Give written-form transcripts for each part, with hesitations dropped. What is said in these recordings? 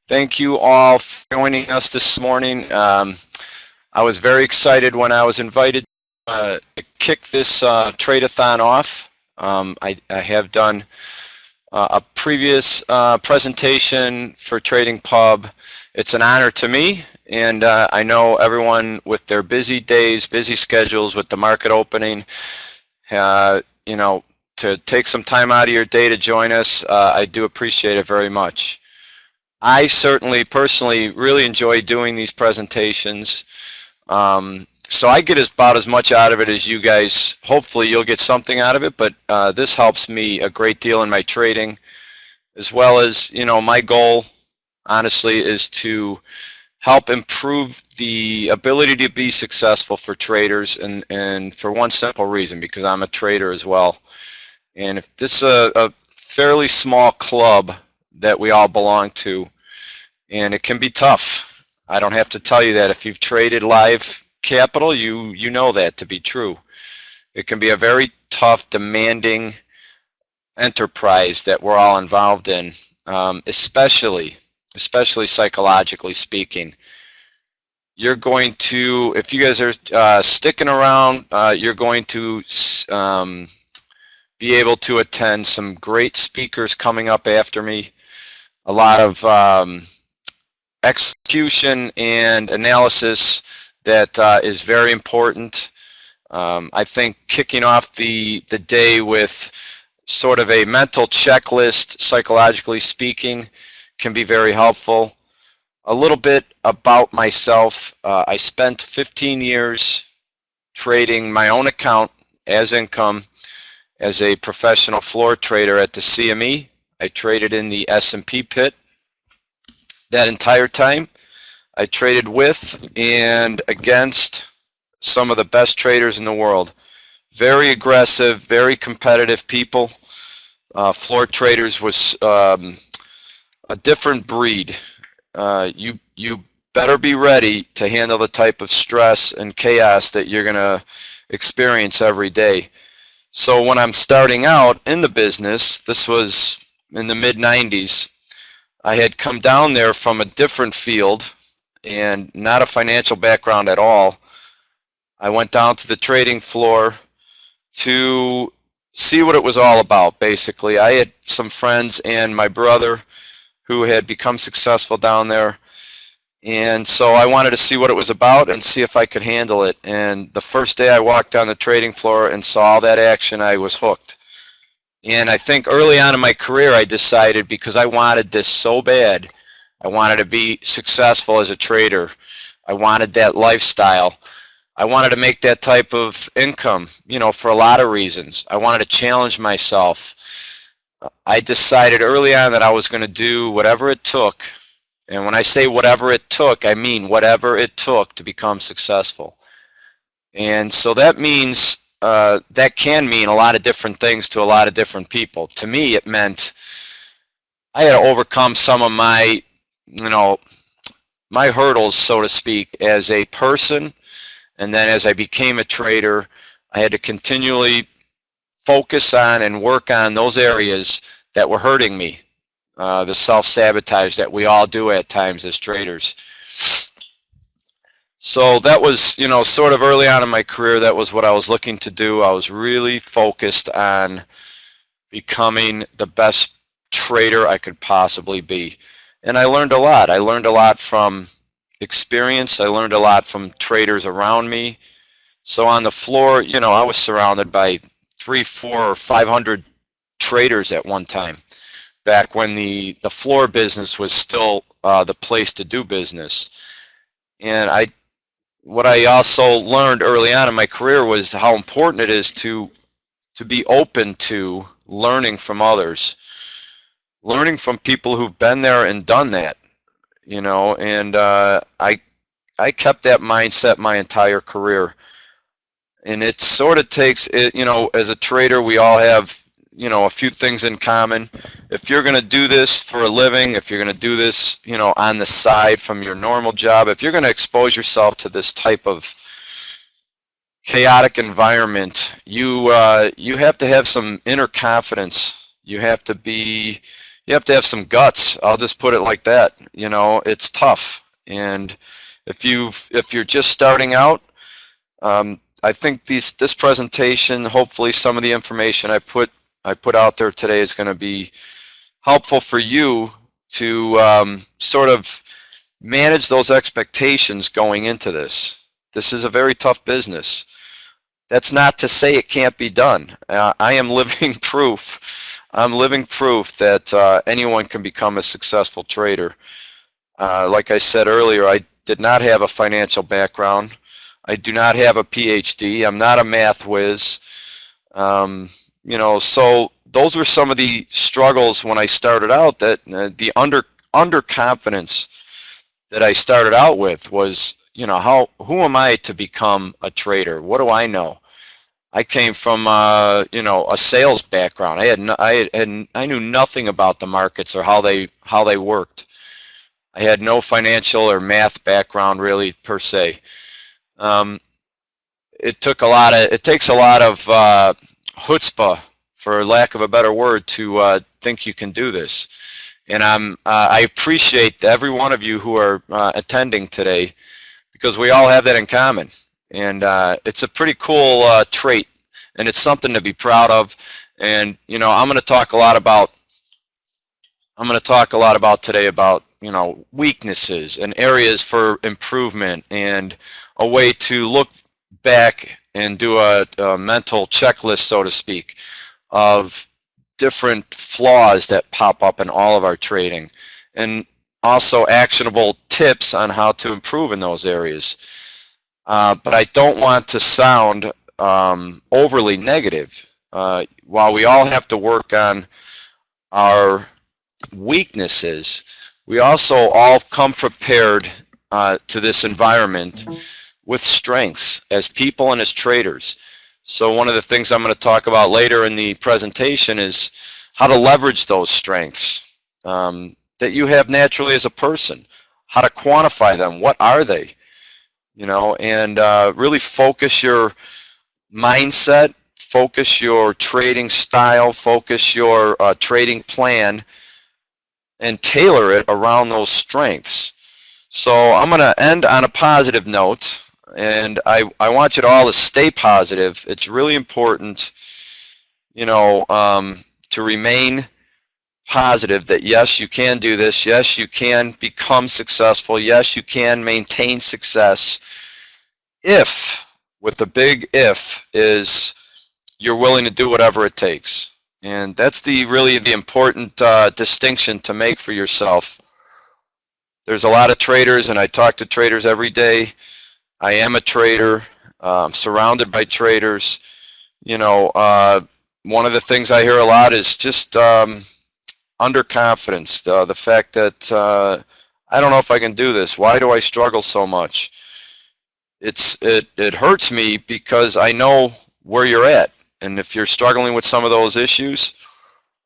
Thank you all for joining us this morning. I was very excited when I was invited to kick this trade-a-thon off. I have done a previous presentation for TradingPub. It's an honor to me, and I know everyone with their busy days, busy schedules with the market opening, you know, to take some time out of your day to join us, I do appreciate it very much. I certainly personally really enjoy doing these presentations. So I get about as much out of it as you guys. Hopefully you'll get something out of it, but this helps me a great deal in my trading, as well as, you know, my goal honestly is to help improve the ability to be successful for traders, and for one simple reason, because I'm a trader as well. And if this is a fairly small club that we all belong to, and it can be tough. I don't have to tell you that. If you've traded live capital, you know that to be true. It can be a very tough, demanding enterprise that we're all involved in, especially psychologically speaking. You're going to, if you guys are sticking around, you're going to be able to attend some great speakers coming up after me. A lot of execution and analysis that is very important. I think kicking off the day with sort of a mental checklist, psychologically speaking, can be very helpful. A little bit about myself. I spent 15 years trading my own account as income as a professional floor trader at the CME. I traded in the S&P pit that entire time. I traded with and against some of the best traders in the world. Very aggressive, very competitive people. Floor traders was a different breed. You better be ready to handle the type of stress and chaos that you're going to experience every day. So when I'm starting out in the business, this was in the mid-90s, I had come down there from a different field and not a financial background at all. I went down to the trading floor to see what it was all about, basically. I had some friends and my brother who had become successful down there, and so I wanted to see what it was about and see if I could handle it. And the first day I walked on the trading floor and saw all that action, I was hooked. And I think early on in my career I decided, because I wanted this so bad, I wanted to be successful as a trader. I wanted that lifestyle. I wanted to make that type of income, you know, for a lot of reasons. I wanted to challenge myself. I decided early on that I was going to do whatever it took. And when I say whatever it took, I mean whatever it took to become successful. And so that means, that can mean a lot of different things to a lot of different people. To me, it meant I had to overcome some of my, you know, my hurdles, so to speak, as a person. And then as I became a trader, I had to continually focus on and work on those areas that were hurting me. The self-sabotage that we all do at times as traders. So that was, you know, sort of early on in my career, that was what I was looking to do. I was really focused on becoming the best trader I could possibly be. And I learned a lot. I learned a lot from experience. I learned a lot from traders around me. So on the floor, you know, I was surrounded by 300, 400, or 500 traders at one time, back when the floor business was still the place to do business. And what I also learned early on in my career was how important it is to be open to learning from others, learning from people who've been there and done that, you know. And I kept that mindset my entire career. And it sort of takes it, you know, as a trader, we all have, you know, a few things in common. If you're going to do this for a living, if you're going to do this, you know, on the side from your normal job, if you're going to expose yourself to this type of chaotic environment, you have to have some inner confidence. You have to be, you have to have some guts. I'll just put it like that. You know, it's tough. And if you're just starting out, I think this presentation, hopefully some of the information I put out there today is going to be helpful for you to sort of manage those expectations going into this. This is a very tough business. That's not to say it can't be done. I am living proof. I'm living proof that anyone can become a successful trader. Like I said earlier, I did not have a financial background. I do not have a PhD. I'm not a math whiz. You know, so those were some of the struggles when I started out, that the underconfidence that I started out with was, you know, who am I to become a trader? What do I know? I came from you know, a sales background. I knew nothing about the markets or how they worked. I had no financial or math background really per se. It takes a lot of chutzpah, for lack of a better word, to think you can do this. And I appreciate every one of you who are attending today, because we all have that in common. And it's a pretty cool trait, and it's something to be proud of. And you know, I'm going to talk a lot about today about, you know, weaknesses and areas for improvement, and a way to look back and do a mental checklist, so to speak, of different flaws that pop up in all of our trading, and also actionable tips on how to improve in those areas. But I don't want to sound overly negative. While we all have to work on our weaknesses, we also all come prepared to this environment with strengths as people and as traders. So one of the things I'm going to talk about later in the presentation is how to leverage those strengths that you have naturally as a person, how to quantify them, what are they, you know, and really focus your mindset, focus your trading style, focus your trading plan, and tailor it around those strengths. So I'm going to end on a positive note, and I want you to all to stay positive. It's really important, you know, to remain positive, that yes, you can do this, yes, you can become successful, yes, you can maintain success, if, with the big if, is you're willing to do whatever it takes. And that's really the important distinction to make for yourself. There's a lot of traders, and I talk to traders every day. I am a trader. I'm surrounded by traders. You know, one of the things I hear a lot is just underconfidence. The fact that I don't know if I can do this. Why do I struggle so much? It hurts me, because I know where you're at. And if you're struggling with some of those issues,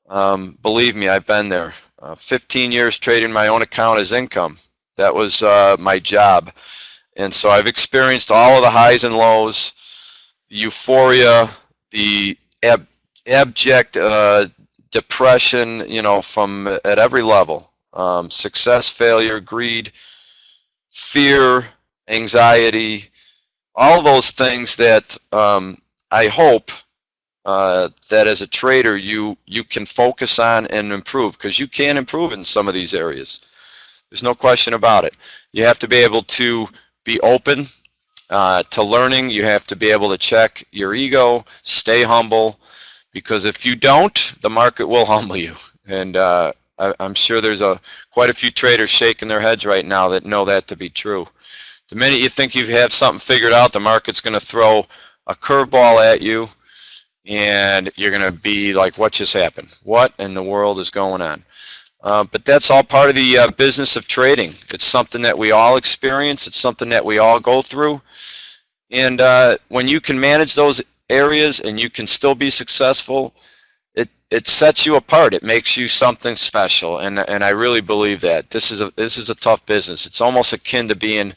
believe me, I've been there. 15 years trading my own account as income. That was my job. And so I've experienced all of the highs and lows, the euphoria, the abject depression, you know, from at every level. Success, failure, greed, fear, anxiety, all those things that I hope that as a trader you can focus on and improve, because you can improve in some of these areas. There's no question about it. You have to be able to be open to learning. You have to be able to check your ego, stay humble, because if you don't, the market will humble you. And I'm sure there's quite a few traders shaking their heads right now that know that to be true. The minute you think you have something figured out, the market's going to throw a curveball at you, and you're going to be like, what just happened? What in the world is going on? But that's all part of the business of trading. It's something that we all experience. It's something that we all go through. And when you can manage those areas and you can still be successful, it sets you apart. It makes you something special. And I really believe that. This is a tough business. It's almost akin to being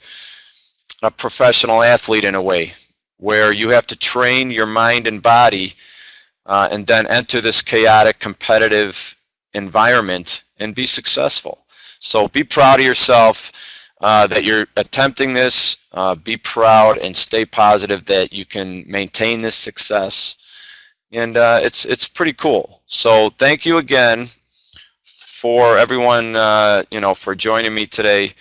a professional athlete in a way, where you have to train your mind and body and then enter this chaotic, competitive environment and be successful. So be proud of yourself that you're attempting this. Be proud and stay positive that you can maintain this success. And it's pretty cool. So thank you again for everyone, for joining me today.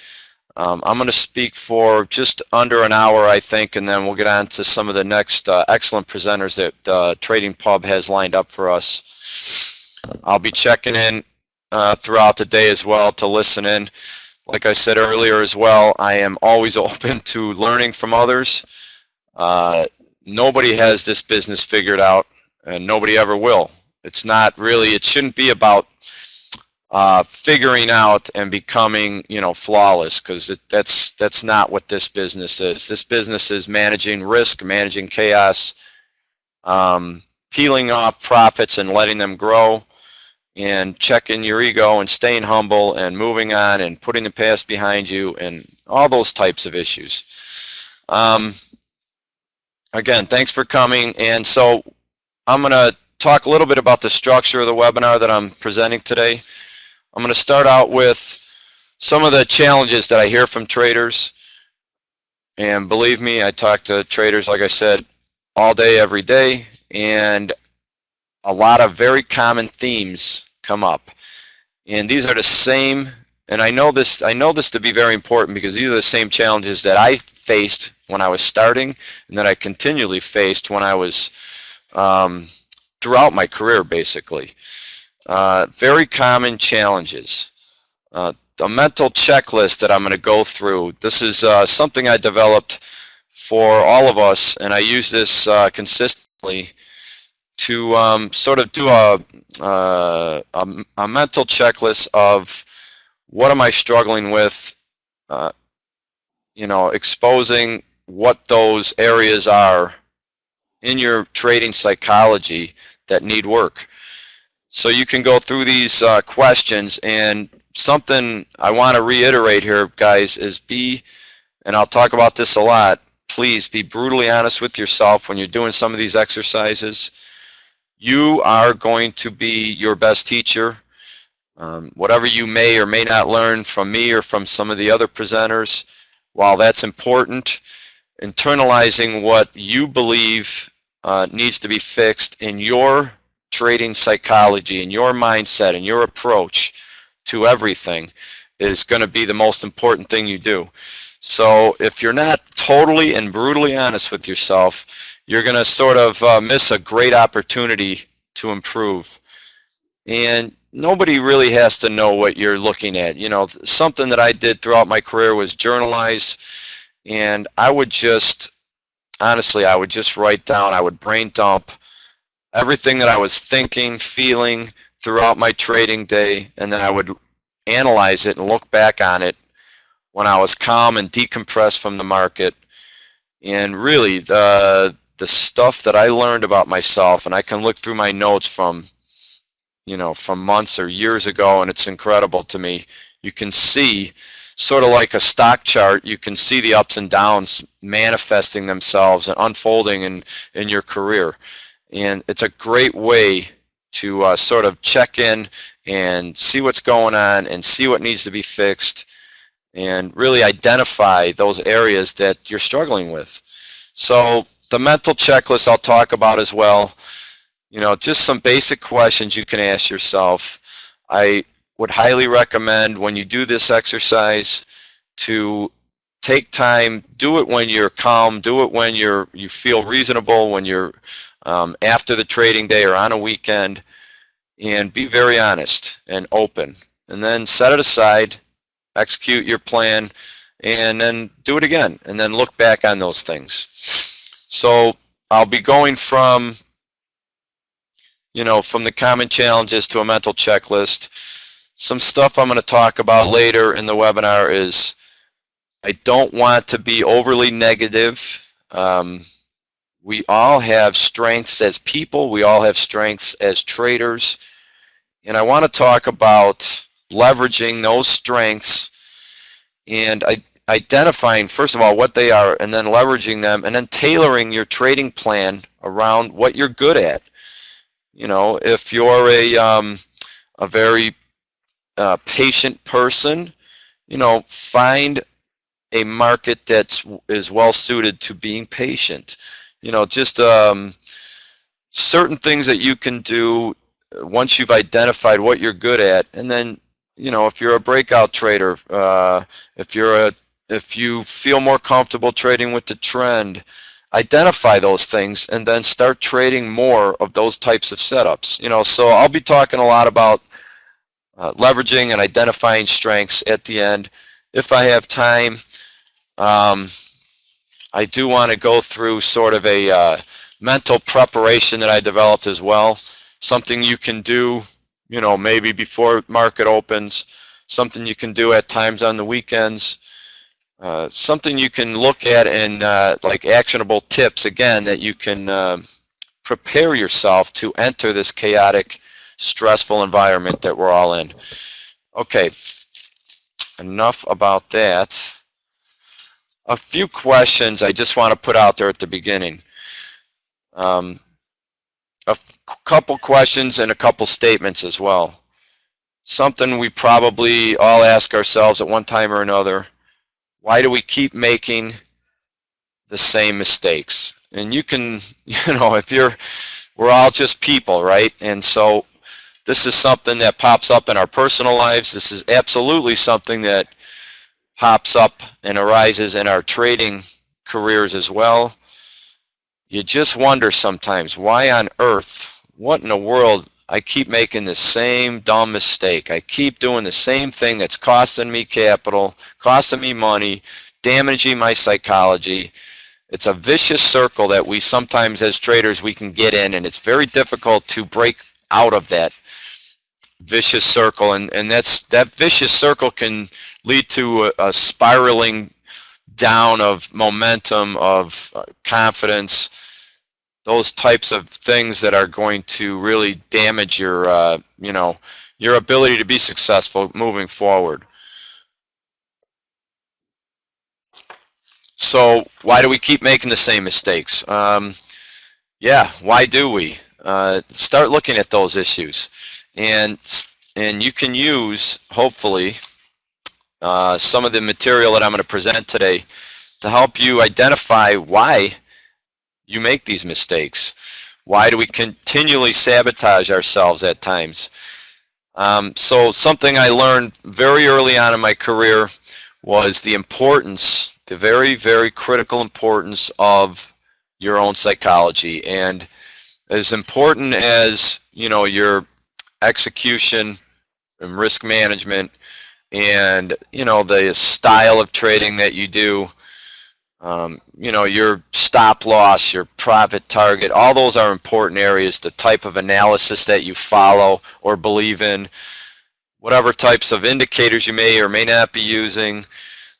I'm going to speak for just under an hour, I think, and then we'll get on to some of the next excellent presenters that TradingPub has lined up for us. I'll be checking in throughout the day as well to listen in. Like I said earlier as well, I am always open to learning from others. Nobody has this business figured out, and nobody ever will. It's not really, it shouldn't be about figuring out and becoming, flawless, because that's not what this business is. This business is managing risk, managing chaos, peeling off profits and letting them grow, and checking your ego and staying humble and moving on and putting the past behind you and all those types of issues. Again, thanks for coming. And so I'm going to talk a little bit about the structure of the webinar that I'm presenting today. I'm going to start out with some of the challenges that I hear from traders. And believe me, I talk to traders, like I said, all day, every day. And a lot of very common themes come up. And these are the same, and I know this to be very important, because these are the same challenges that I faced when I was starting and that I continually faced when I was throughout my career, basically. Very common challenges. A mental checklist that I'm going to go through. This is something I developed for all of us, and I use this consistently to sort of do a mental checklist of what am I struggling with, exposing what those areas are in your trading psychology that need work. So you can go through these questions, and something I want to reiterate here, guys, is and I'll talk about this a lot, please be brutally honest with yourself when you're doing some of these exercises. You are going to be your best teacher. Whatever you may or may not learn from me or from some of the other presenters, while that's important, internalizing what you believe needs to be fixed in your trading psychology, in your mindset, and your approach to everything is going to be the most important thing you do. So if you're not totally and brutally honest with yourself, you're going to sort of miss a great opportunity to improve. And nobody really has to know what you're looking at. Something that I did throughout my career was journalize, and I would just, honestly, I would just write down, I would brain dump everything that I was thinking, feeling throughout my trading day, and then I would analyze it and look back on it when I was calm and decompressed from the market. And really, the stuff that I learned about myself, and I can look through my notes from months or years ago, and it's incredible to me. You can see, sort of like a stock chart, you can see the ups and downs manifesting themselves and unfolding in your career. And it's a great way to sort of check in and see what's going on and see what needs to be fixed, and really identify those areas that you're struggling with. So the mental checklist I'll talk about as well. Just some basic questions you can ask yourself. I would highly recommend, when you do this exercise, to take time, do it when you're calm, do it when you feel reasonable, when you're after the trading day or on a weekend, and be very honest and open. And then set it aside, execute your plan, and then do it again, and then look back on those things. So I'll be going from the common challenges to a mental checklist. Some stuff I'm going to talk about later in the webinar is, I don't want to be overly negative. We all have strengths as people. We all have strengths as traders. And I want to talk about leveraging those strengths and identifying, first of all, what they are, and then leveraging them, and then tailoring your trading plan around what you're good at. If you're a very patient person, find a market that is well suited to being patient. Just certain things that you can do once you've identified what you're good at, and then if you're a breakout trader, if you feel more comfortable trading with the trend, identify those things and then start trading more of those types of setups. So I'll be talking a lot about leveraging and identifying strengths at the end. If I have time, I do want to go through sort of a mental preparation that I developed as well. Something you can do, maybe before market opens, something you can do at times on the weekends, something you can look at and like actionable tips, again, that you can prepare yourself to enter this chaotic, stressful environment that we're all in. Okay, enough about that. A few questions I just want to put out there at the beginning. A couple questions and a couple statements as well. Something we probably all ask ourselves at one time or another: why do we keep making the same mistakes? And you can, we're all just people, right? And so this is something that pops up in our personal lives. This is absolutely something that pops up and arises in our trading careers as well. You just wonder sometimes, why on earth, what in the world, I keep making the same dumb mistake. I keep doing the same thing that's costing me capital, costing me money, damaging my psychology. It's a vicious circle that we sometimes as traders we can get in, and it's very difficult to break out of that vicious circle, and that vicious circle can lead to a spiraling down of momentum, of confidence, those types of things that are going to really damage your your ability to be successful moving forward. So why do we keep making the same mistakes? Yeah, why do we? Start looking at those issues, and you can use, hopefully, some of the material that I'm going to present today to help you identify why you make these mistakes. Why do we continually sabotage ourselves at times? So something I learned very early on in my career was the importance, the very, very critical importance of your own psychology. And as important as, your execution and risk management and, the style of trading that you do, your stop loss, your profit target, all those are important areas. The type of analysis that you follow or believe in, whatever types of indicators you may or may not be using,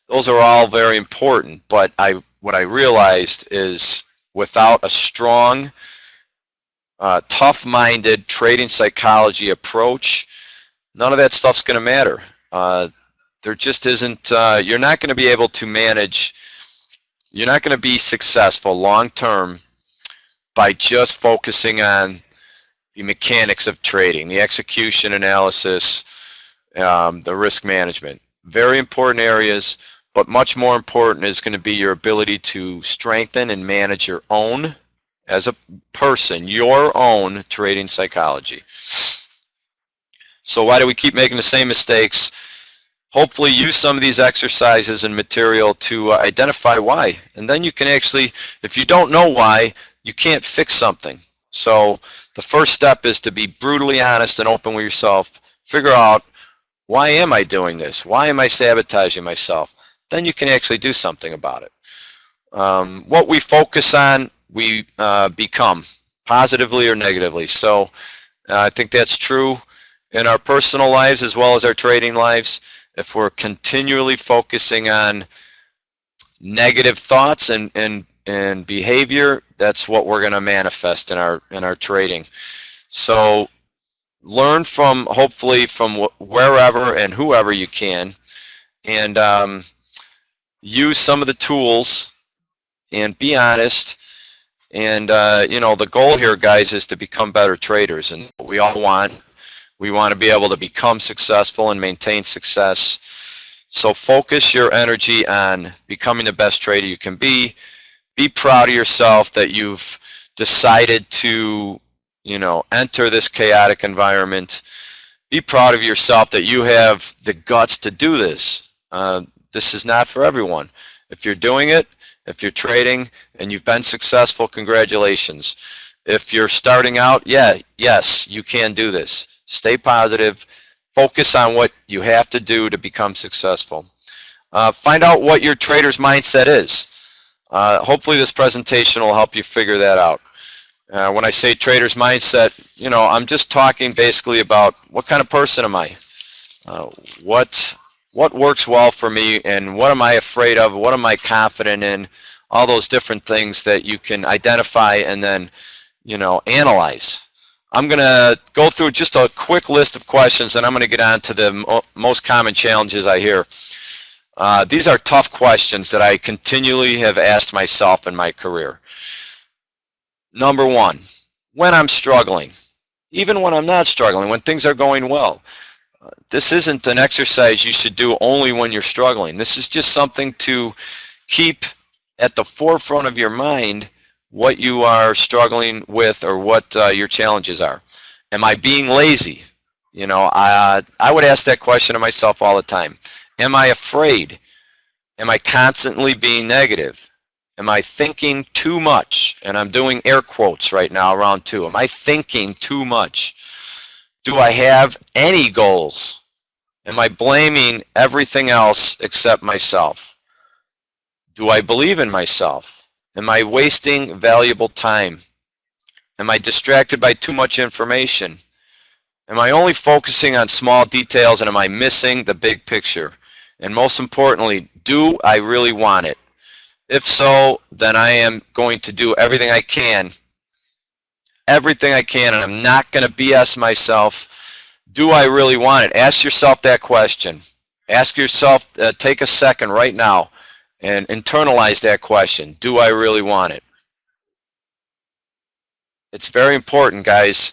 those are all very important. But what I realized is without a strong, tough-minded trading psychology approach, none of that stuff's going to matter. There just isn't, you're not going to be able to manage. You're not going to be successful long-term by just focusing on the mechanics of trading, the execution analysis, the risk management. Very important areas, but much more important is going to be your ability to strengthen and manage your own, as a person, your own trading psychology. So why do we keep making the same mistakes? Hopefully use some of these exercises and material to identify why. And then you can actually, if you don't know why, you can't fix something. So the first step is to be brutally honest and open with yourself. Figure out, why am I doing this? Why am I sabotaging myself? Then you can actually do something about it. What we focus on, we become, positively or negatively. So I think that's true in our personal lives as well as our trading lives. If we're continually focusing on negative thoughts and behavior, that's what we're going to manifest in our trading. So learn from, hopefully, from wherever and whoever you can, and use some of the tools and be honest. And the goal here, guys, is to become better traders, and what we all want. We want to be able to become successful and maintain success. So focus your energy on becoming the best trader you can be. Be proud of yourself that you've decided to, enter this chaotic environment. Be proud of yourself that you have the guts to do this. This is not for everyone. If you're doing it, if you're trading and you've been successful, congratulations. If you're starting out, yes, you can do this. Stay positive. Focus on what you have to do to become successful. Find out what your trader's mindset is. Hopefully this presentation will help you figure that out. When I say trader's mindset, I'm just talking basically about what kind of person am I? What works well for me, and what am I afraid of? What am I confident in? All those different things that you can identify and then, analyze. I'm going to go through just a quick list of questions, and I'm going to get on to the most common challenges I hear. These are tough questions that I continually have asked myself in my career. Number one, when I'm struggling, even when I'm not struggling, when things are going well. This isn't an exercise you should do only when you're struggling. This is just something to keep at the forefront of your mind what you are struggling with or what your challenges are. Am I being lazy? I would ask that question to myself all the time. Am I afraid? Am I constantly being negative? Am I thinking too much? And I'm doing air quotes right now around two. Am I thinking too much? Do I have any goals? Am I blaming everything else except myself? Do I believe in myself? Am I wasting valuable time? Am I distracted by too much information? Am I only focusing on small details, and am I missing the big picture? And most importantly, do I really want it? If so, then I am going to do everything I can, and I'm not going to BS myself. Do I really want it? Ask yourself that question. Ask yourself, take a second right now and internalize that question. Do I really want it? It's very important, guys.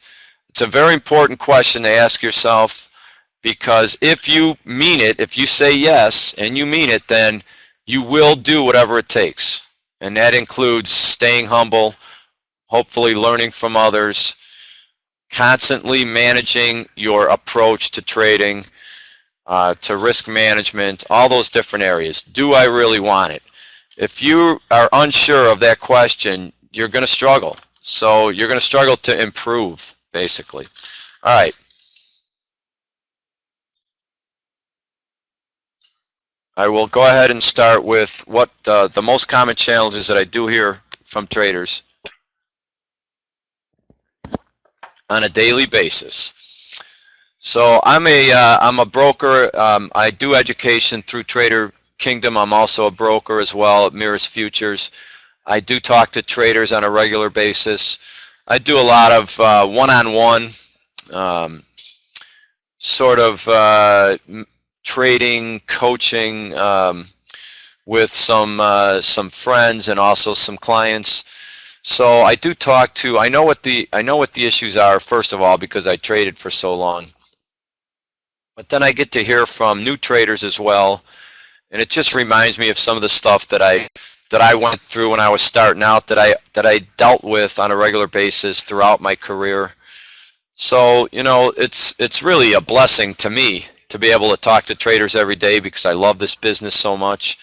It's a very important question to ask yourself, because if you mean it, if you say yes and you mean it, then you will do whatever it takes. And that includes staying humble, hopefully learning from others, constantly managing your approach to trading, to risk management, all those different areas. Do I really want it? If you are unsure of that question, you're going to struggle. So you're going to struggle to improve, basically. All right. I will go ahead and start with what the most common challenges that I do hear from traders on a daily basis. So I'm a broker. I do education through Trader Kingdom. I'm also a broker as well at Mirrors Futures. I do talk to traders on a regular basis. I do a lot of one-on-one sort of trading, coaching with some friends and also some clients. So I do talk to. I know what the issues are, first of all, because I traded for so long. But then I get to hear from new traders as well, and it just reminds me of some of the stuff that I went through when I was starting out, that I dealt with on a regular basis throughout my career. So it's really a blessing to me to be able to talk to traders every day, because I love this business so much,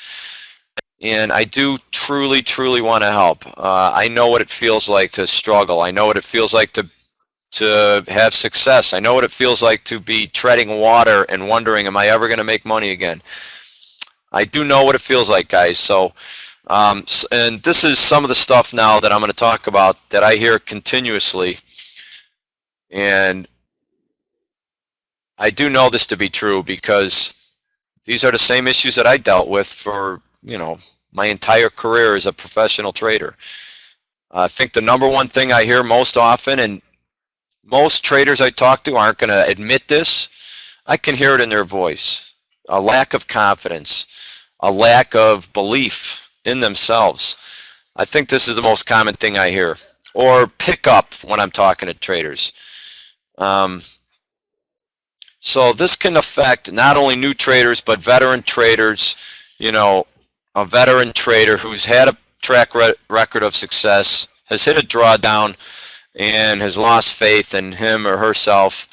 and I do truly want to help. I know what it feels like to struggle. I know what it feels like to have success. I know what it feels like to be treading water and wondering, am I ever going to make money again? I do know what it feels like, guys. So and this is some of the stuff now that I'm going to talk about that I hear continuously, and I do know this to be true, because these are the same issues that I dealt with for, my entire career as a professional trader. I think the number one thing I hear most often, and most traders I talk to aren't going to admit this, I can hear it in their voice: a lack of confidence, a lack of belief in themselves. I think this is the most common thing I hear, or pick up when I'm talking to traders. So this can affect not only new traders, but veteran traders. You know, a veteran trader who's had a track record of success, has hit a drawdown, and has lost faith in him or herself.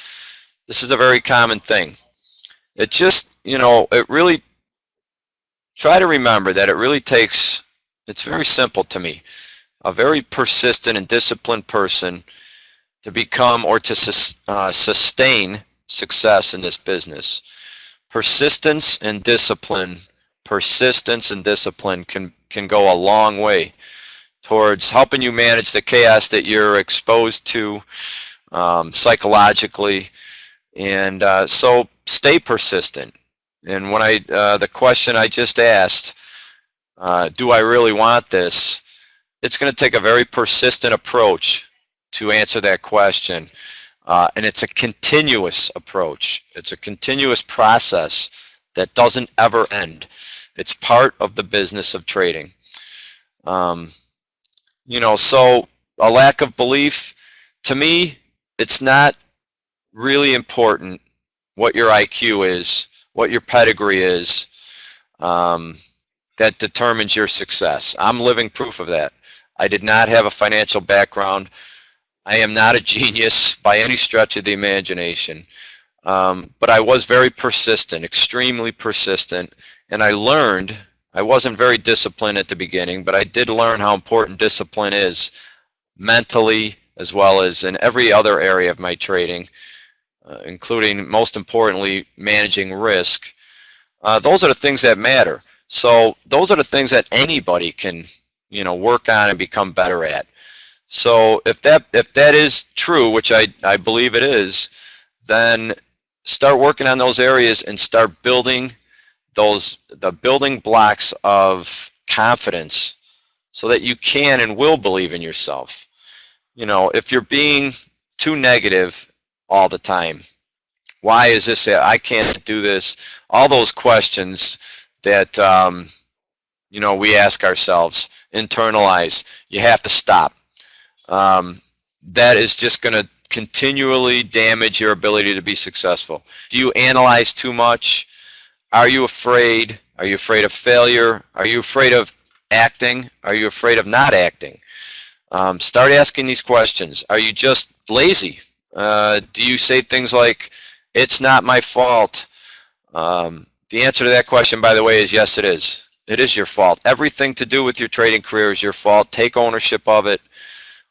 This is a very common thing. It just, it really, try to remember that it really takes, it's very simple to me, a very persistent and disciplined person to become or to sustain success in this business. Persistence and discipline can go a long way towards helping you manage the chaos that you're exposed to psychologically. And so stay persistent. And when the question I just asked, do I really want this? It's going to take a very persistent approach to answer that question. And it's a continuous approach. It's a continuous process that doesn't ever end. It's part of the business of trading. So a lack of belief, to me, it's not really important what your IQ is, what your pedigree is, that determines your success. I'm living proof of that. I did not have a financial background. I am not a genius by any stretch of the imagination, but I was very persistent, extremely persistent, and I learned. I wasn't very disciplined at the beginning, but I did learn how important discipline is mentally as well as in every other area of my trading, including, most importantly, managing risk. Those are the things that matter. So those are the things that anybody can, work on and become better at. So if that is true, which I believe it is, then start working on those areas and start building the building blocks of confidence so that you can and will believe in yourself. If you're being too negative all the time, why is this? I can't do this. All those questions that we ask ourselves, internalize. You have to stop. That is just going to continually damage your ability to be successful. Do you analyze too much? Are you afraid? Are you afraid of failure? Are you afraid of acting? Are you afraid of not acting? Start asking these questions. Are you just lazy? Do you say things like, it's not my fault? The answer to that question, by the way, is yes, it is. It is your fault. Everything to do with your trading career is your fault. Take ownership of it.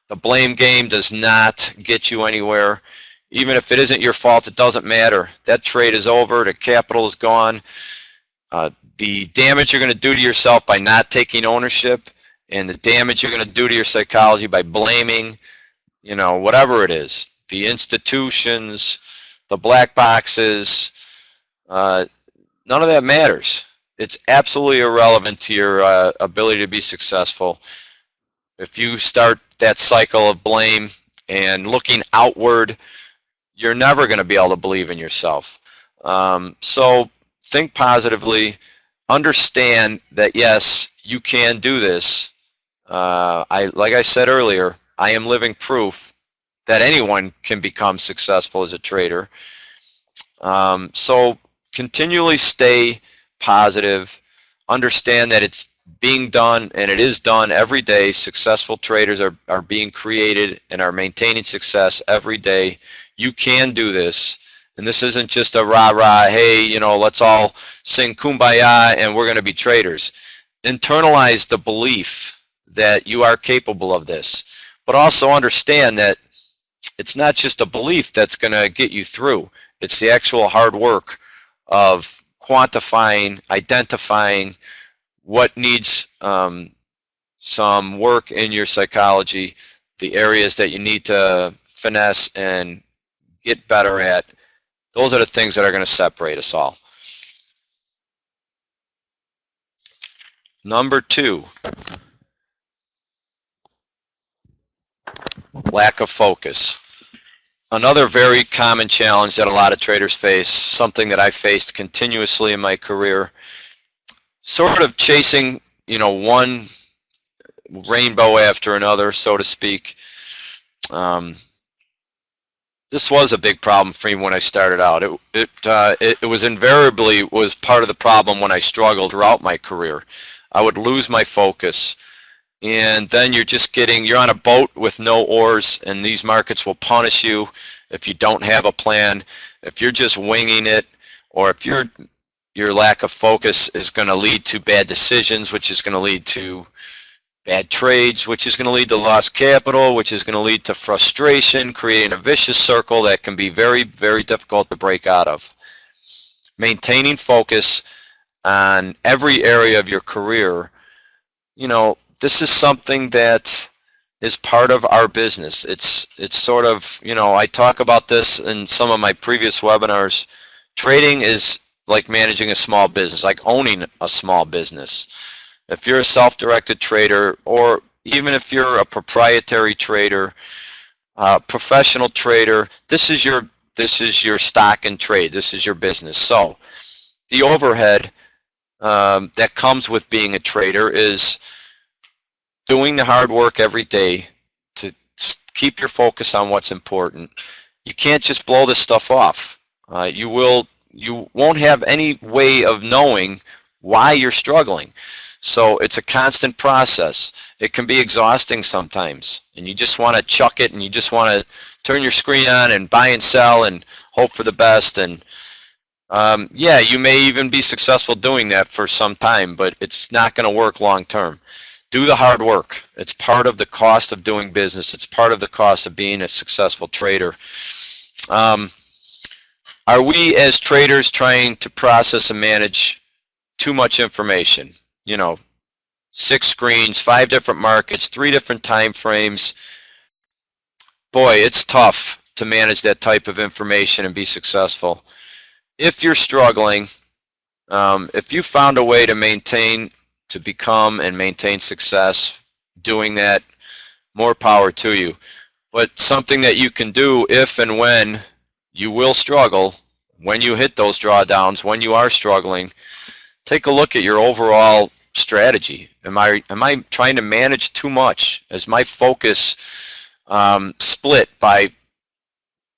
The blame game does not get you anywhere. Even if it isn't your fault, it doesn't matter. That trade is over. The capital is gone. The damage you're going to do to yourself by not taking ownership, and the damage you're going to do to your psychology by blaming, whatever it is, the institutions, the black boxes, none of that matters. It's absolutely irrelevant to your ability to be successful. If you start that cycle of blame and looking outward, you're never going to be able to believe in yourself. So think positively. Understand that, yes, you can do this. Like I said earlier, I am living proof that anyone can become successful as a trader. So continually stay positive. Understand that it's being done, and it is done every day. Successful traders are being created and are maintaining success every day. You can do this, and this isn't just a rah-rah, hey, let's all sing kumbaya and we're going to be traders. Internalize the belief that you are capable of this, but also understand that it's not just a belief that's going to get you through. It's the actual hard work of quantifying, identifying what needs some work in your psychology, the areas that you need to finesse and get better at. Those are the things that are going to separate us all. Number 2, lack of focus. Another very common challenge that a lot of traders face, something that I faced continuously in my career, sort of chasing, one rainbow after another, so to speak. this was a big problem for me when I started out. It was invariably was part of the problem when I struggled throughout my career. I would lose my focus, and then you're on a boat with no oars, and these markets will punish you if you don't have a plan, if you're just winging it, or if your lack of focus is going to lead to bad decisions, which is going to lead to bad trades, which is going to lead to lost capital, which is going to lead to frustration, creating a vicious circle that can be very, very difficult to break out of. Maintaining focus on every area of your career, this is something that is part of our business. It's sort of, I talk about this in some of my previous webinars. Trading is like managing a small business, like owning a small business. If you're a self-directed trader, or even if you're a proprietary trader, professional trader, this is your stock and trade. This is your business. So the overhead that comes with being a trader is doing the hard work every day to keep your focus on what's important. You can't just blow this stuff off. You won't have any way of knowing why you're struggling. So it's a constant process. It can be exhausting sometimes, and you just want to chuck it, and you just want to turn your screen on and buy and sell and hope for the best. And yeah, you may even be successful doing that for some time, but it's not going to work long term. Do the hard work. It's part of the cost of doing business. It's part of the cost of being a successful trader. Are we as traders trying to process and manage too much information? 6 screens, 5 different markets, 3 different time frames. Boy, it's tough to manage that type of information and be successful. If you're struggling, if you found a way to become and maintain success doing that, more power to you. But something that you can do if and when you will struggle, when you hit those drawdowns, when you are struggling, take a look at your overall strategy. Am I trying to manage too much? Is my focus split by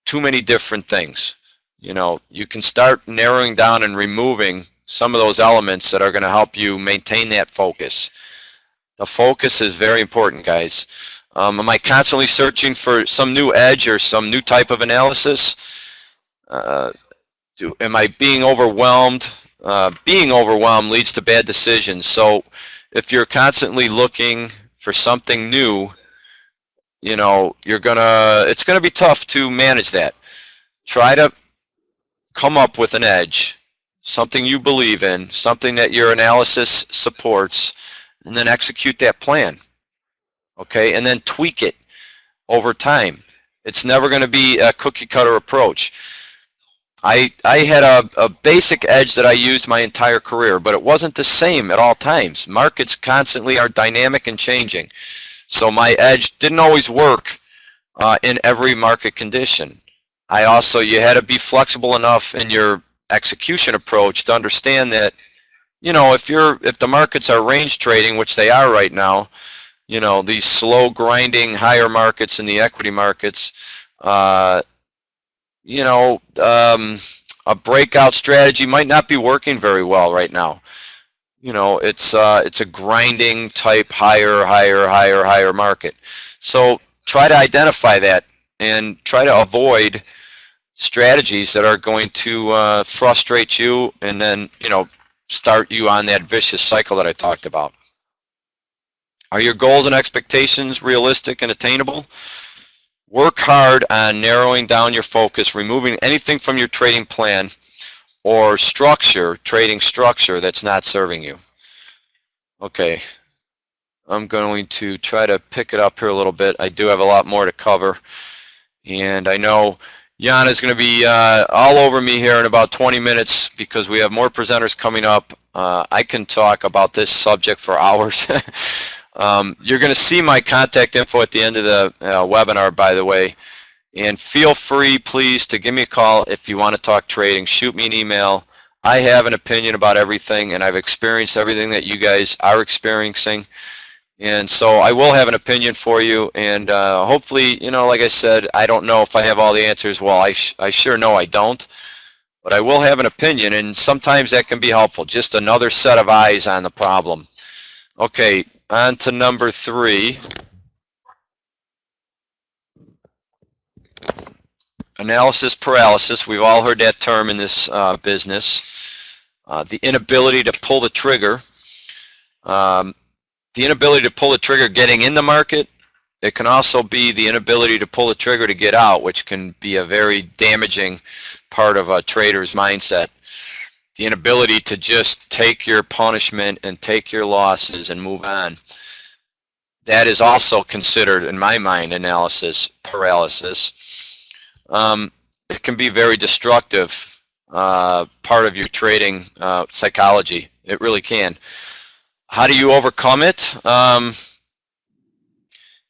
too many different things? You can start narrowing down and removing some of those elements that are going to help you maintain that focus. The focus is very important, guys. Am I constantly searching for some new edge or some new type of analysis? Am I being overwhelmed? Being overwhelmed leads to bad decisions. So if you're constantly looking for something new, it's gonna be tough to manage that. Try to come up with an edge, something you believe in, something that your analysis supports, and then execute that plan. Okay, and then tweak it over time. It's never going to be a cookie cutter approach. I had a basic edge that I used my entire career, but it wasn't the same at all times. Markets constantly are dynamic and changing. So my edge didn't always work in every market condition. You had to be flexible enough in your execution approach to understand that, if the markets are range trading, which they are right now, these slow grinding higher markets in the equity markets, a breakout strategy might not be working very well right now. It's a grinding type higher market. So try to identify that and try to avoid strategies that are going to frustrate you and then start you on that vicious cycle that I talked about. Are your goals and expectations realistic and attainable? Work hard on narrowing down your focus, removing anything from your trading plan or trading structure that's not serving you. Okay, I'm going to try to pick it up here a little bit. I do have a lot more to cover, and I know Jan is going to be all over me here in about 20 minutes because we have more presenters coming up. I can talk about this subject for hours. You're going to see my contact info at the end of the webinar, by the way. And feel free, please, to give me a call if you want to talk trading. Shoot me an email. I have an opinion about everything, and I've experienced everything that you guys are experiencing. And so I will have an opinion for you, and hopefully, you know, like I said, I don't know if I have all the answers. Well, I sure know I don't, but I will have an opinion, and sometimes that can be helpful. Just another set of eyes on the problem. Okay, on to number 3. Analysis paralysis. We've all heard that term in this business. The inability to pull the trigger. The inability to pull the trigger getting in the market. It can also be the inability to pull the trigger to get out, which can be a very damaging part of a trader's mindset. The inability to just take your punishment and take your losses and move on. That is also considered, in my mind, analysis paralysis. It can be very destructive part of your trading psychology. It really can. How do you overcome it?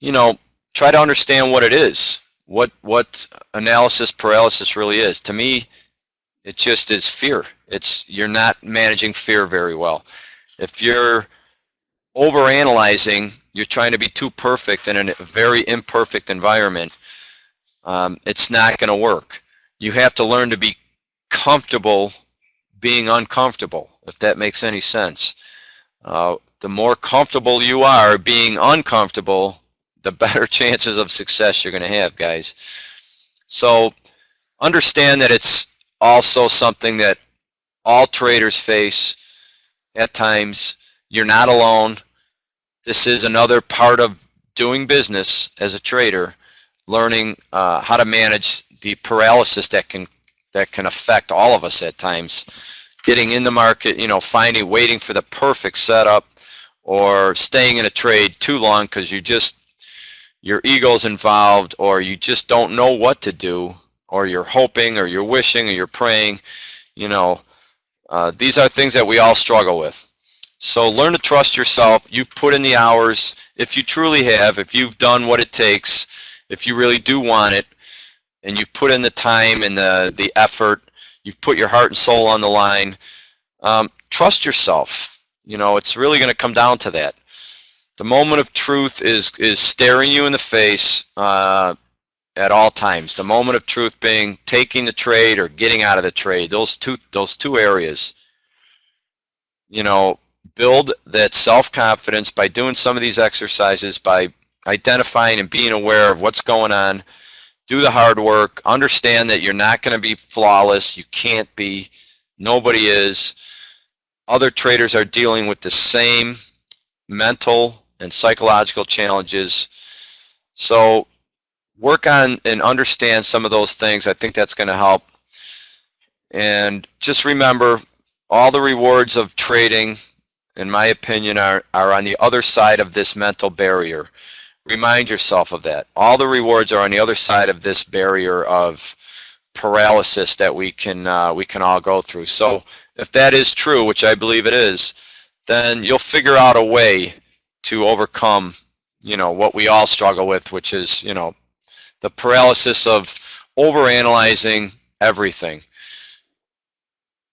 You know, try to understand what it is. What analysis paralysis really is. To me, it just is fear. You're not managing fear very well. If you're overanalyzing, you're trying to be too perfect in a very imperfect environment, it's not going to work. You have to learn to be comfortable being uncomfortable, if that makes any sense. The more comfortable you are being uncomfortable, the better chances of success you're going to have, guys. So understand that it's also something that all traders face at times. You're not alone. This is another part of doing business as a trader, learning how to manage the paralysis that can affect all of us at times. Getting in the market, you know, waiting for the perfect setup, or staying in a trade too long because your ego's involved, or you just don't know what to do, or you're hoping, or you're wishing, or you're praying. You know, these are things that we all struggle with. So learn to trust yourself. You've put in the hours. If you truly have, if you've done what it takes, if you really do want it, and you've put in the time and the effort, you've put your heart and soul on the line, trust yourself. You know, it's really going to come down to that. The moment of truth is staring you in the face at all times. The moment of truth being taking the trade or getting out of the trade. Those two areas. You know, build that self-confidence by doing some of these exercises, by identifying and being aware of what's going on. Do the hard work. Understand that you're not going to be flawless. You can't be. Nobody is. Other traders are dealing with the same mental and psychological challenges. So work on and understand some of those things. I think that's going to help. And just remember, all the rewards of trading, in my opinion, are on the other side of this mental barrier. Remind yourself of that. All the rewards are on the other side of this barrier of paralysis that we can all go through. So if that is true, which I believe it is, then you'll figure out a way to overcome, you know, what we all struggle with, which is, you know, the paralysis of overanalyzing everything.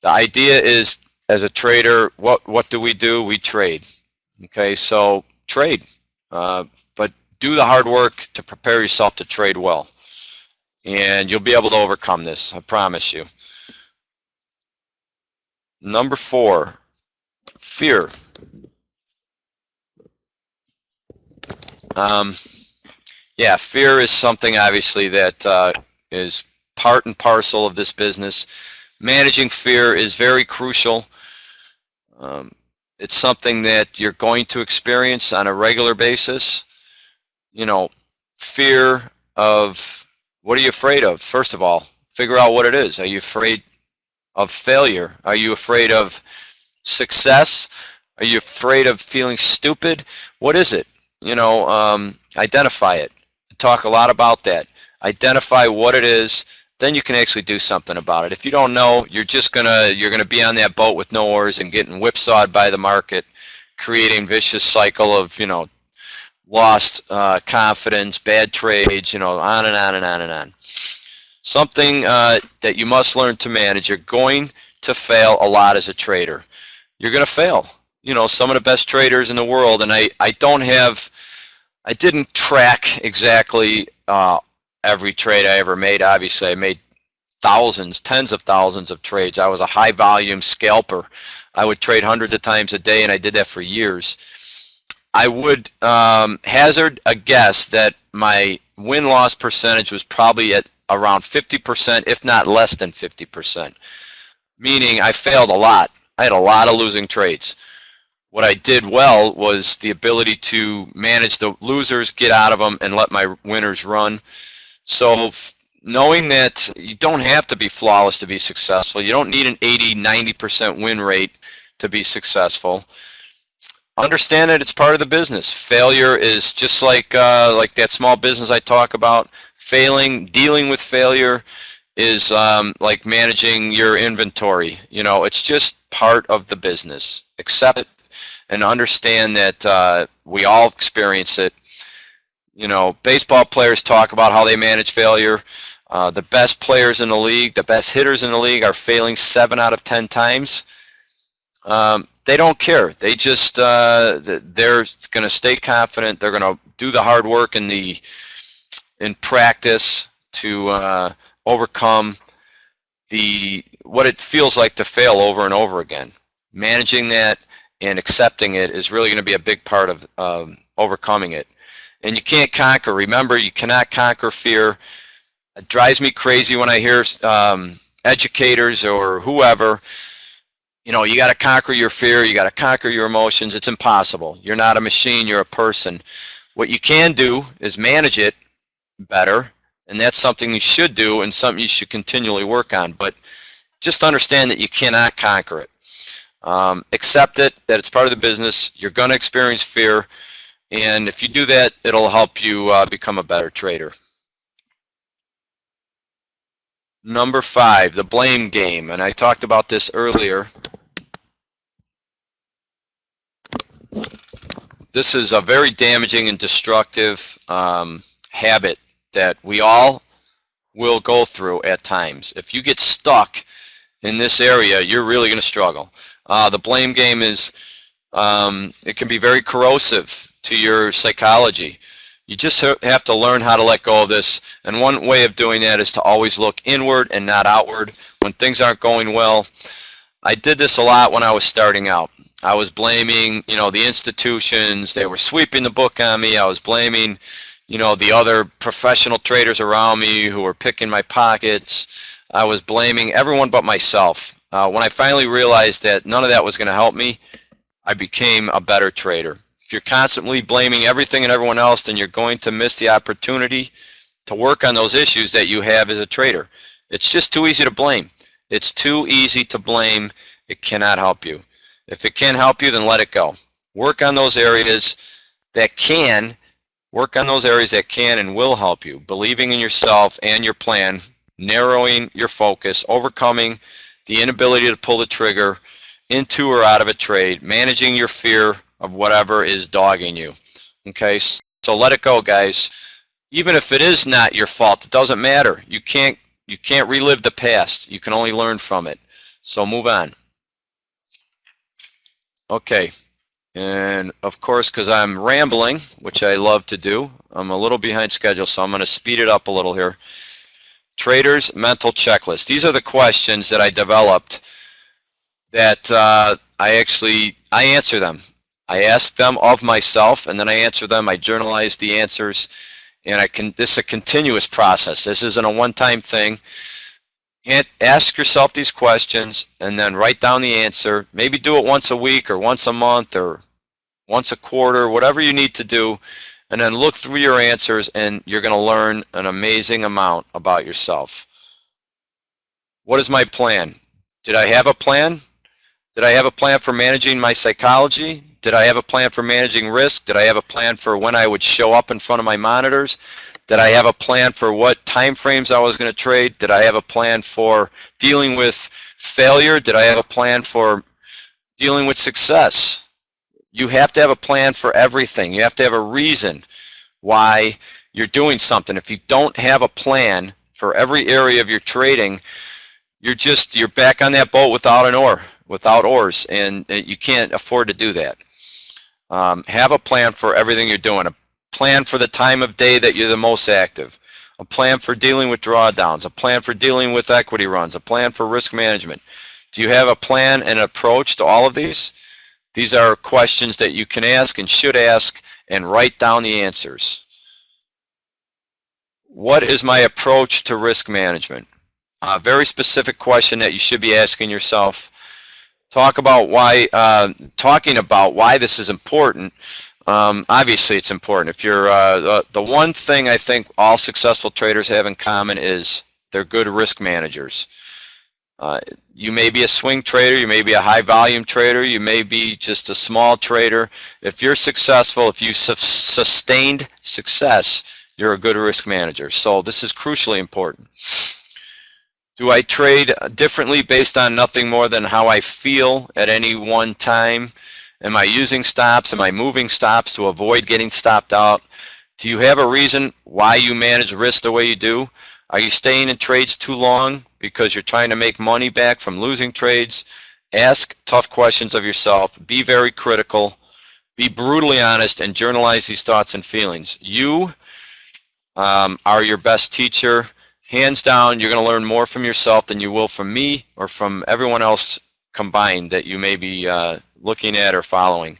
The idea is, as a trader, what do? We trade. Okay, so trade, but do the hard work to prepare yourself to trade well, and you'll be able to overcome this. I promise you. Number 4, fear. Yeah, fear is something obviously that is part and parcel of this business. Managing fear is very crucial. It's something that you're going to experience on a regular basis. You know, fear of, what are you afraid of? First of all, figure out what it is. Are you afraid of failure? Are you afraid of success? Are you afraid of feeling stupid? What is it? You know, identify it. Talk a lot about that. Identify what it is, then you can actually do something about it. If you don't know, you're gonna be on that boat with no oars and getting whipsawed by the market, creating vicious cycle of, you know, lost confidence, bad trades, you know, on and on and on and on. Something that you must learn to manage. You're going to fail a lot as a trader. You're going to fail. you know, some of the best traders in the world, and I didn't track exactly every trade I ever made. Obviously, I made thousands, tens of thousands of trades. I was a high volume scalper. I would trade hundreds of times a day, and I did that for years. I would hazard a guess that my win-loss percentage was probably at around 50%, if not less than 50%, meaning I failed a lot. I had a lot of losing trades. What I did well was the ability to manage the losers, get out of them, and let my winners run. So knowing that you don't have to be flawless to be successful, you don't need an 80, 90% win rate to be successful. Understand that it's part of the business. Failure is just like that small business I talk about. Dealing with failure is like managing your inventory. You know, it's just part of the business. Accept it and understand that we all experience it. You know, baseball players talk about how they manage failure. The best players in the league, the best hitters in the league are failing 7 out of 10 times. They don't care. They just, they're going to stay confident. They're going to do the hard work in practice to overcome what it feels like to fail over and over again. Managing that and accepting it is really going to be a big part of overcoming it. And you can't conquer. Remember, you cannot conquer fear. It drives me crazy when I hear educators or whoever, you know, you got to conquer your fear, you got to conquer your emotions. It's impossible. You're not a machine, you're a person. What you can do is manage it better, and that's something you should do and something you should continually work on. But just understand that you cannot conquer it. Accept it, that it's part of the business. You're going to experience fear, and if you do that, it'll help you become a better trader. Number 5, the blame game, and I talked about this earlier. This is a very damaging and destructive habit that we all will go through at times. If you get stuck in this area, you're really going to struggle. The blame game is, it can be very corrosive to your psychology. You just have to learn how to let go of this, and one way of doing that is to always look inward and not outward when things aren't going well. I did this a lot when I was starting out. I was blaming, you know, the institutions. They were sweeping the book on me. I was blaming, you know, the other professional traders around me who were picking my pockets. I was blaming everyone but myself. When I finally realized that none of that was going to help me, I became a better trader. If you're constantly blaming everything and everyone else, then you're going to miss the opportunity to work on those issues that you have as a trader. It's just too easy to blame. It's too easy to blame. It cannot help you. If it can help you, then let it go. Work on those areas that can. Work on those areas that can and will help you. Believing in yourself and your plan, narrowing your focus, overcoming the inability to pull the trigger into or out of a trade, managing your fear of whatever is dogging you. Okay, so let it go, guys. Even if it is not your fault, it doesn't matter. You can't relive the past. You can only learn from it. So move on. Okay, and of course, because I'm rambling, which I love to do, I'm a little behind schedule, so I'm going to speed it up a little here. Traders mental checklist. These are the questions that I developed that I answer them. I ask them of myself, and then I answer them. I journalize the answers, and this is a continuous process. This isn't a one-time thing. And ask yourself these questions, and then write down the answer. Maybe do it once a week, or once a month, or once a quarter, whatever you need to do, and then look through your answers, and you're going to learn an amazing amount about yourself. What is my plan? Did I have a plan? Did I have a plan for managing my psychology? Did I have a plan for managing risk? Did I have a plan for when I would show up in front of my monitors? Did I have a plan for what time frames I was going to trade? Did I have a plan for dealing with failure? Did I have a plan for dealing with success? You have to have a plan for everything. You have to have a reason why you're doing something. If you don't have a plan for every area of your trading, you're back on that boat without an oar. without ors, and you can't afford to do that. Have a plan for everything you're doing, a plan for the time of day that you're the most active, a plan for dealing with drawdowns, a plan for dealing with equity runs, a plan for risk management. Do you have a plan and approach to all of these? These are questions that you can ask and should ask and write down the answers. What is my approach to risk management? A very specific question that you should be asking yourself. Talking about why this is important. Obviously, it's important. If you're the one thing I think all successful traders have in common is they're good risk managers. You may be a swing trader, you may be a high volume trader, you may be just a small trader. If you're successful, if you sustained success, you're a good risk manager. So this is crucially important. Do I trade differently based on nothing more than how I feel at any one time? Am I using stops? Am I moving stops to avoid getting stopped out? Do you have a reason why you manage risk the way you do? Are you staying in trades too long because you're trying to make money back from losing trades? Ask tough questions of yourself. Be very critical. Be brutally honest and journalize these thoughts and feelings. You are your best teacher. Hands down, you're going to learn more from yourself than you will from me or from everyone else combined that you may be looking at or following.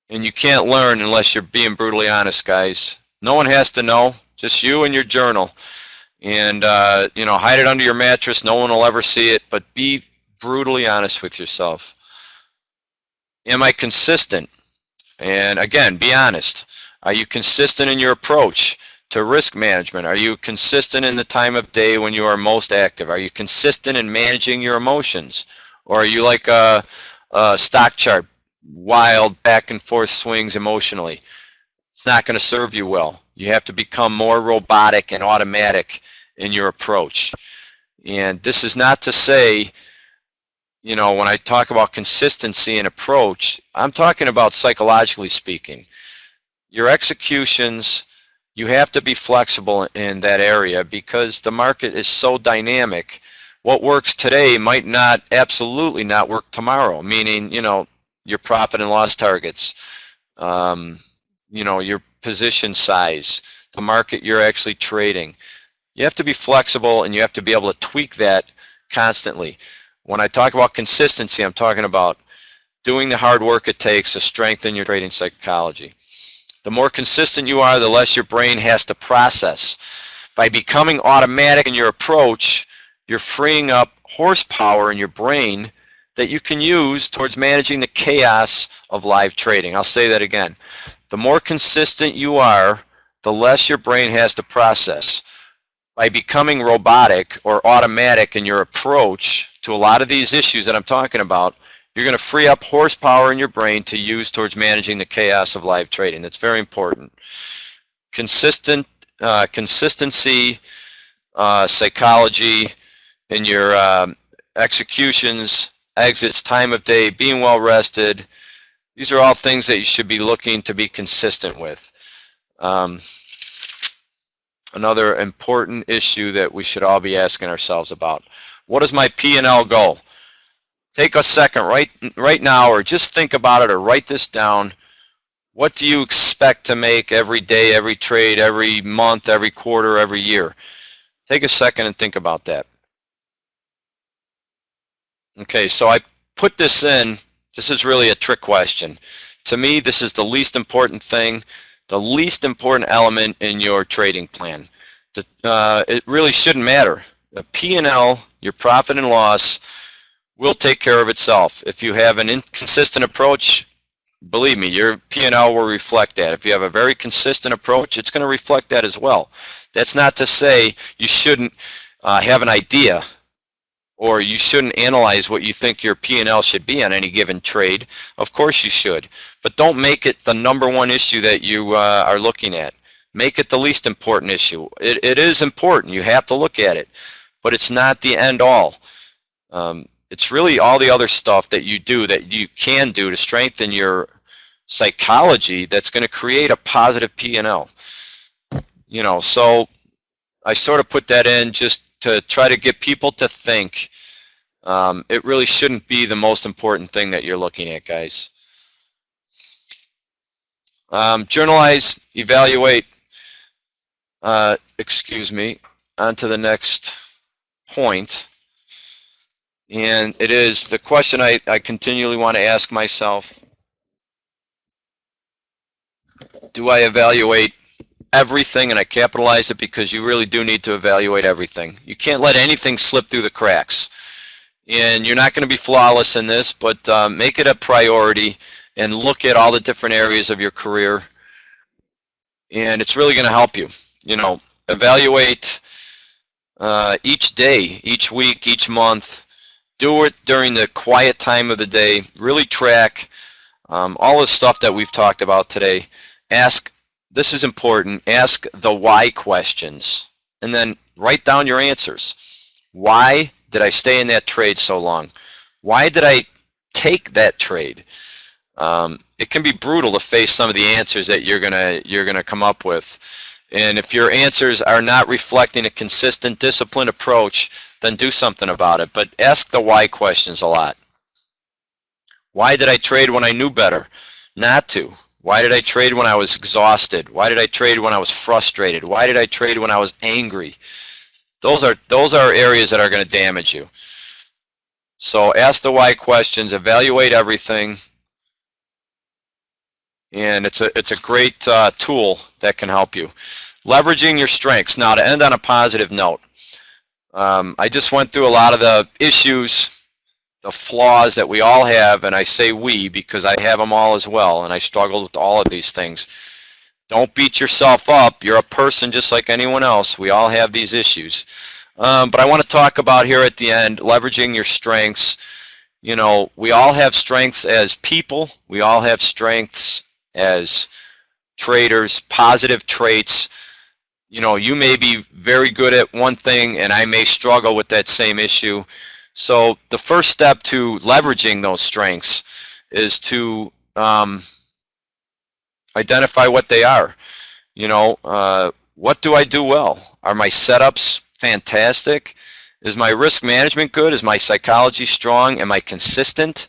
And you can't learn unless you're being brutally honest, guys. No one has to know, just you and your journal. And hide it under your mattress. No one will ever see it, but be brutally honest with yourself. Am I consistent? And again, be honest. Are you consistent in your approach to risk management? Are you consistent in the time of day when you are most active? Are you consistent in managing your emotions? Or are you like a stock chart, wild back and forth swings emotionally? It's not going to serve you well. You have to become more robotic and automatic in your approach. And this is not to say, when I talk about consistency and approach, I'm talking about psychologically speaking. Your executions, you have to be flexible in that area because the market is so dynamic. What works today might absolutely not work tomorrow, meaning, your profit and loss targets, your position size, the market you're actually trading. You have to be flexible and you have to be able to tweak that constantly. When I talk about consistency, I'm talking about doing the hard work it takes to strengthen your trading psychology. The more consistent you are, the less your brain has to process. By becoming automatic in your approach, you're freeing up horsepower in your brain that you can use towards managing the chaos of live trading. I'll say that again. The more consistent you are, the less your brain has to process. By becoming robotic or automatic in your approach to a lot of these issues that I'm talking about, you're going to free up horsepower in your brain to use towards managing the chaos of live trading. That's very important. Consistency, psychology in your executions, exits, time of day, being well rested. These are all things that you should be looking to be consistent with. Another important issue that we should all be asking ourselves about. What is my P&L goal? Take a second right now, or just think about it, or write this down. What do you expect to make every day, every trade, every month, every quarter, every year? Take a second and think about that. Okay, so I put this in. This is really a trick question. To me, this is the least important thing, the least important element in your trading plan. It really shouldn't matter. The P&L, your profit and loss, will take care of itself. If you have an inconsistent approach, believe me, your P&L will reflect that. If you have a very consistent approach, it's going to reflect that as well. That's not to say you shouldn't have an idea, or you shouldn't analyze what you think your P&L should be on any given trade. Of course you should, but don't make it the #1 issue that you are looking at. Make it the least important issue. It is important. You have to look at it, but it's not the end all. It's really all the other stuff that you do, that you can do to strengthen your psychology, that's going to create a positive P&L. So I sort of put that in just to try to get people to think It really shouldn't be the most important thing that you're looking at, guys. Journalize, evaluate, excuse me, on to the next point. And it is the question I continually want to ask myself: do I evaluate everything? And I capitalize it because you really do need to evaluate everything. You can't let anything slip through the cracks. And you're not going to be flawless in this, but make it a priority and look at all the different areas of your career. And it's really going to help you. You know, evaluate each day, each week, each month. Do it during the quiet time of the day. Really track all the stuff that we've talked about today. Ask, this is important, ask the why questions. And then write down your answers. Why did I stay in that trade so long? Why did I take that trade? It can be brutal to face some of the answers that you're gonna come up with. And if your answers are not reflecting a consistent, disciplined approach, then do something about it. But ask the why questions a lot. Why did I trade when I knew better not to? Why did I trade when I was exhausted? Why did I trade when I was frustrated? Why did I trade when I was angry? Those are areas that are going to damage you. So ask the why questions, evaluate everything, and it's a great tool that can help you. Leveraging your strengths. Now, to end on a positive note, I just went through a lot of the issues, the flaws that we all have, and I say we because I have them all as well, and I struggled with all of these things. Don't beat yourself up. You're a person just like anyone else. We all have these issues. But I want to talk about here at the end, leveraging your strengths. You know, we all have strengths as people. We all have strengths as traders, positive traits. You know, you may be very good at one thing and I may struggle with that same issue. So the first step to leveraging those strengths is to identify what they are. You know, what do I do well? Are my setups fantastic? Is my risk management good? Is my psychology strong? Am I consistent?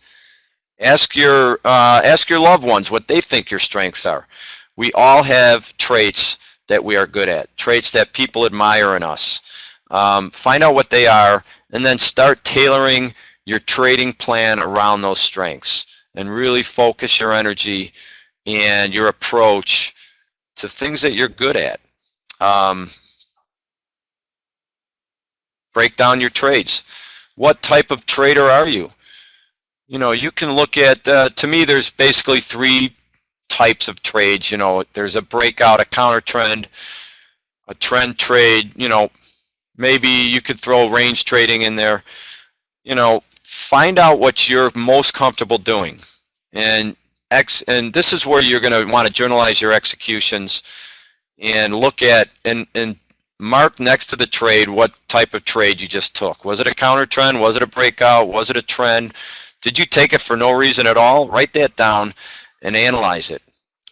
Ask your loved ones what they think your strengths are. We all have traits that we are good at, traits that people admire in us. Find out what they are, and then start tailoring your trading plan around those strengths, and really focus your energy and your approach to things that you're good at. Break down your trades. What type of trader are you? You know, you can look at, to me, there's basically three types of trades. You know, there's a breakout, a counter trend, a trend trade. You know, maybe you could throw range trading in there. You know, find out what you're most comfortable doing, and this is where you're going to want to journalize your executions and look at and mark next to the trade what type of trade you just took. Was it a counter trend? Was it a breakout? Was it a trend? Did you take it for no reason at all? Write that down and analyze it.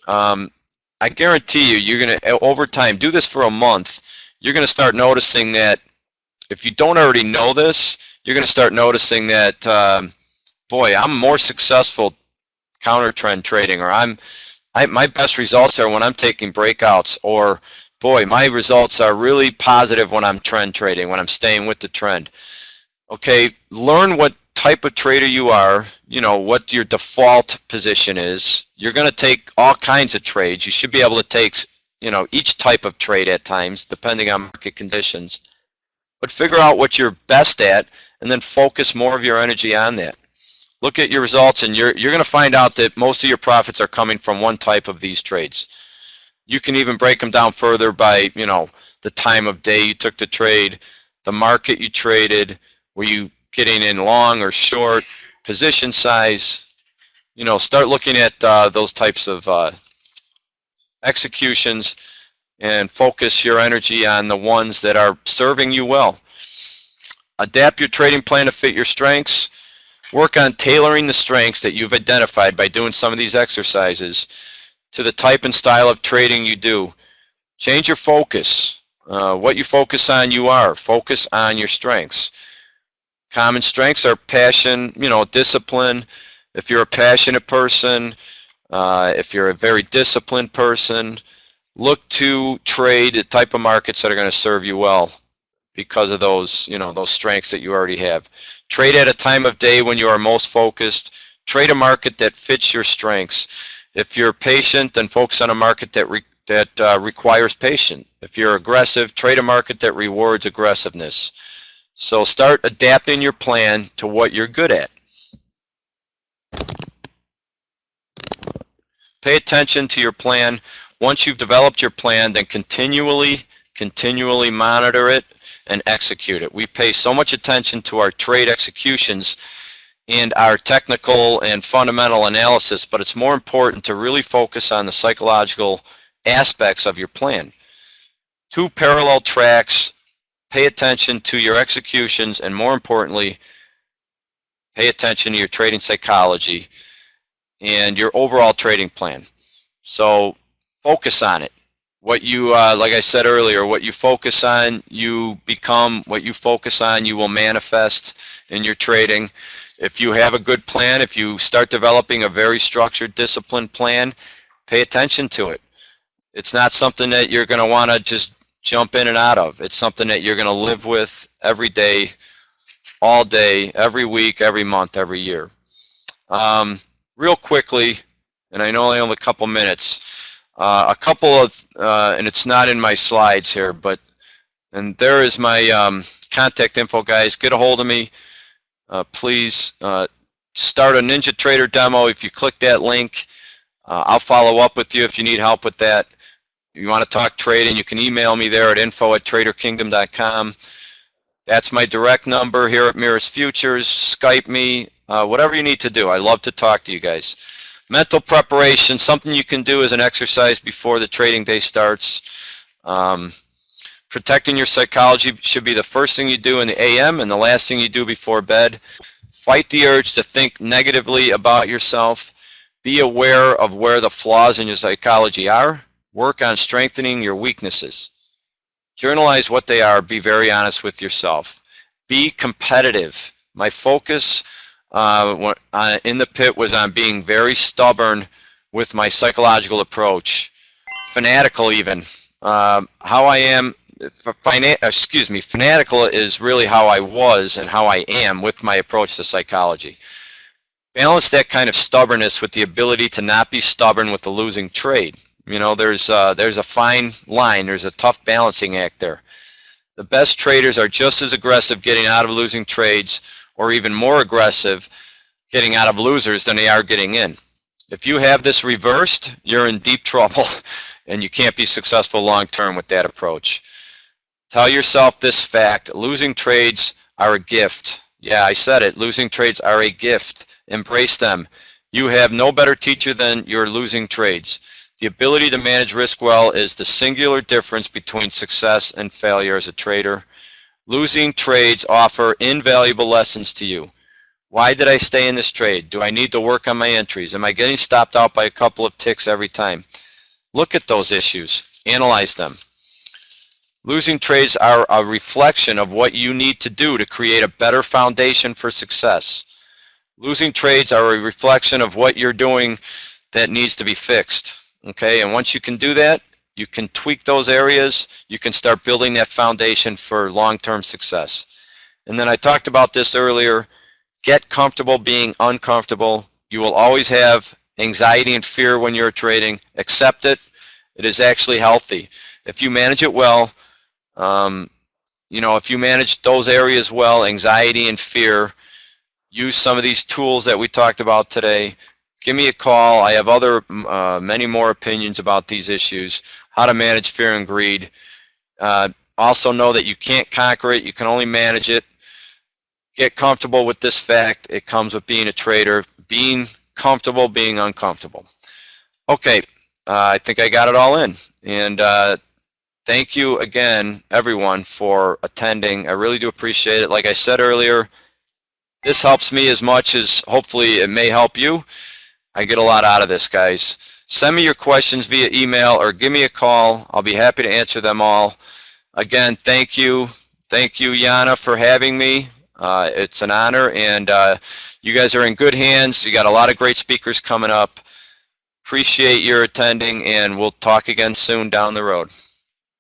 I guarantee you, you're going to, over time, do this for a month, you're going to start noticing that if you don't already know this, you're going to start noticing that, boy, I'm more successful counter trend trading, or my best results are when I'm taking breakouts, or boy, my results are really positive when I'm trend trading, when I'm staying with the trend. Okay, learn what type of trader you are, you know, what your default position is. You're going to take all kinds of trades. You should be able to take, you know, each type of trade at times, depending on market conditions. But figure out what you're best at, and then focus more of your energy on that. Look at your results, and you're going to find out that most of your profits are coming from one type of these trades. You can even break them down further by, you know, the time of day you took the trade, the market you traded, were you getting in long or short, position size. You know, start looking at those types of executions and focus your energy on the ones that are serving you well. Adapt your trading plan to fit your strengths. Work on tailoring the strengths that you've identified by doing some of these exercises to the type and style of trading you do. Change your focus. What you focus on, you are. Focus on your strengths. Common strengths are passion, discipline. If you're a passionate person, if you're a very disciplined person, look to trade the type of markets that are going to serve you well because of those, those strengths that you already have. Trade at a time of day when you are most focused. Trade a market that fits your strengths. If you're patient, then focus on a market that requires patience. If you're aggressive, trade a market that rewards aggressiveness. So start adapting your plan to what you're good at. Pay attention to your plan. Once you've developed your plan, then continually monitor it and execute it. We pay so much attention to our trade executions and our technical and fundamental analysis, but it's more important to really focus on the psychological aspects of your plan. 2 parallel tracks. Pay attention to your executions, and more importantly, pay attention to your trading psychology and your overall trading plan. So focus on it. What you, like I said earlier, what you focus on, you become. What you focus on, you will manifest in your trading. If you have a good plan, if you start developing a very structured, disciplined plan, pay attention to it. It's not something that you're going to want to just jump in and out of. It's something that you're going to live with every day, all day, every week, every month, every year. Real quickly, and I know I only have a couple minutes, a couple of, and it's not in my slides here, and there is my contact info, guys. Get a hold of me. Please start a Ninja Trader demo. If you click that link, I'll follow up with you if you need help with that. If you want to talk trading, you can email me there at info@traderkingdom.com. That's my direct number here at Mirrors Futures. Skype me, whatever you need to do. I love to talk to you guys. Mental preparation, something you can do as an exercise before the trading day starts. Protecting your psychology should be the first thing you do in the AM and the last thing you do before bed. Fight the urge to think negatively about yourself. Be aware of where the flaws in your psychology are. Work on strengthening your weaknesses. Journalize what they are. Be very honest with yourself. Be competitive. My focus in the pit was on being very stubborn with my psychological approach. Fanatical even. How I am, fanatical is really how I was and how I am with my approach to psychology. Balance that kind of stubbornness with the ability to not be stubborn with the losing trade. There's a fine line. There's a tough balancing act there. The best traders are just as aggressive getting out of losing trades, or even more aggressive getting out of losers than they are getting in. If you have this reversed, you're in deep trouble, and you can't be successful long term with that approach. Tell yourself this fact: losing trades are a gift. Yeah, I said it. Losing trades are a gift. Embrace them. You have no better teacher than your losing trades. The ability to manage risk well is the singular difference between success and failure as a trader. Losing trades offer invaluable lessons to you. Why did I stay in this trade? Do I need to work on my entries? Am I getting stopped out by a couple of ticks every time? Look at those issues. Analyze them. Losing trades are a reflection of what you need to do to create a better foundation for success. Losing trades are a reflection of what you're doing that needs to be fixed. Okay, and once you can do that, you can tweak those areas, you can start building that foundation for long-term success. And then I talked about this earlier, get comfortable being uncomfortable. You will always have anxiety and fear when you're trading. Accept it. It is actually healthy. If you manage it well, if you manage those areas well, anxiety and fear, use some of these tools that we talked about today. Give me a call. I have many more opinions about these issues, how to manage fear and greed. Also know that you can't conquer it. You can only manage it. Get comfortable with this fact. It comes with being a trader, being comfortable, being uncomfortable. Okay, I think I got it all in. And thank you again, everyone, for attending. I really do appreciate it. Like I said earlier, this helps me as much as hopefully it may help you. I get a lot out of this, guys. Send me your questions via email or give me a call. I'll be happy to answer them all. Again, thank you. Thank you, Yana, for having me. It's an honor, and you guys are in good hands. You got a lot of great speakers coming up. Appreciate your attending, and we'll talk again soon down the road.